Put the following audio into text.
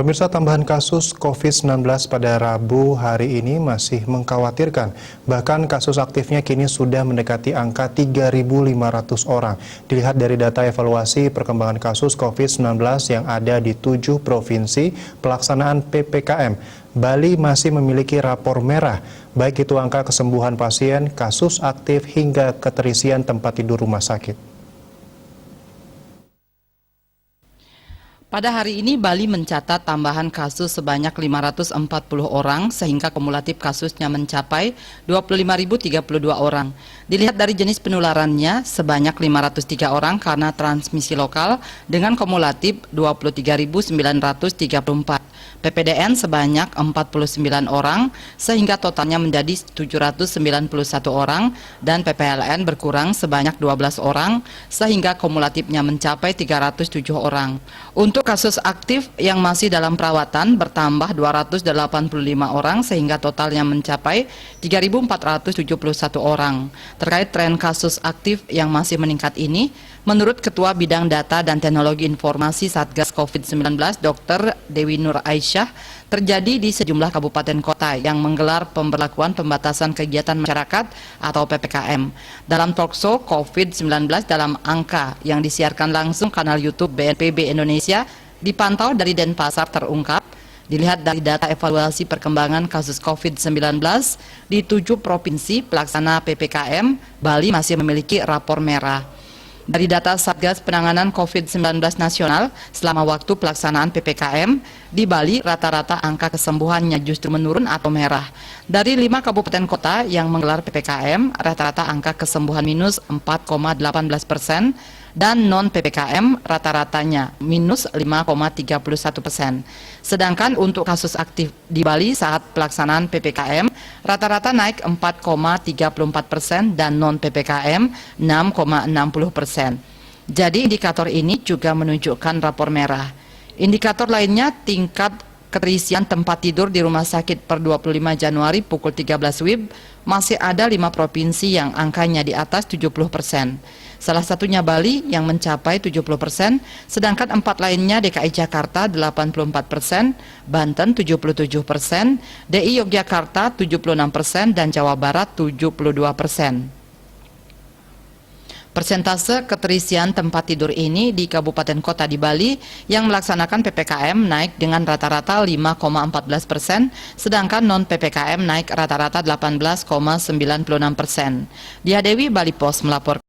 Pemirsa, tambahan kasus COVID-19 pada Rabu hari ini masih mengkhawatirkan. Bahkan kasus aktifnya kini sudah mendekati angka 3.500 orang. Dilihat dari data evaluasi perkembangan kasus COVID-19 yang ada di 7 provinsi pelaksanaan PPKM, Bali masih memiliki rapor merah, baik itu angka kesembuhan pasien, kasus aktif, hingga keterisian tempat tidur rumah sakit. Pada hari ini, Bali mencatat tambahan kasus sebanyak 540 orang, sehingga kumulatif kasusnya mencapai 25.032 orang. Dilihat dari jenis penularannya, sebanyak 503 orang karena transmisi lokal dengan kumulatif 23.934. PPDN sebanyak 49 orang, sehingga totalnya menjadi 791 orang, dan PPLN berkurang sebanyak 12 orang, sehingga kumulatifnya mencapai 307 orang. Untuk kasus aktif yang masih dalam perawatan bertambah 285 orang, sehingga totalnya mencapai 3.471 orang. Terkait tren kasus aktif yang masih meningkat ini, menurut Ketua Bidang Data dan Teknologi Informasi Satgas COVID-19, Dr. Dewi Nur Aisyah, terjadi di sejumlah kabupaten kota yang menggelar pemberlakuan pembatasan kegiatan masyarakat atau PPKM. Dalam talkshow COVID-19 dalam angka yang disiarkan langsung kanal YouTube BNPB Indonesia, dipantau dari Denpasar terungkap. Dilihat dari data evaluasi perkembangan kasus COVID-19 di 7 provinsi pelaksana PPKM, Bali masih memiliki rapor merah. Dari data Satgas Penanganan COVID-19 Nasional, selama waktu pelaksanaan PPKM, di Bali rata-rata angka kesembuhannya justru menurun atau merah. Dari 5 kabupaten kota yang menggelar PPKM, rata-rata angka kesembuhan minus 4,18%, dan non-PPKM rata-ratanya minus 5,31%. Sedangkan untuk kasus aktif di Bali saat pelaksanaan PPKM, rata-rata naik 4,34% dan non-PPKM 6,60%. Jadi indikator ini juga menunjukkan rapor merah. Indikator lainnya tingkat keterisian tempat tidur di rumah sakit per 25 Januari pukul 13 WIB, masih ada 5 provinsi yang angkanya di atas 70%. Salah satunya Bali yang mencapai 70%, sedangkan 4 lainnya DKI Jakarta 84%, Banten 77%, DI Yogyakarta 76%, dan Jawa Barat 72%. Persentase keterisian tempat tidur ini di kabupaten kota di Bali yang melaksanakan PPKM naik dengan rata-rata 5,14%, sedangkan non-PPKM naik rata-rata 18,96%. Dia Dewi, Bali Pos melaporkan.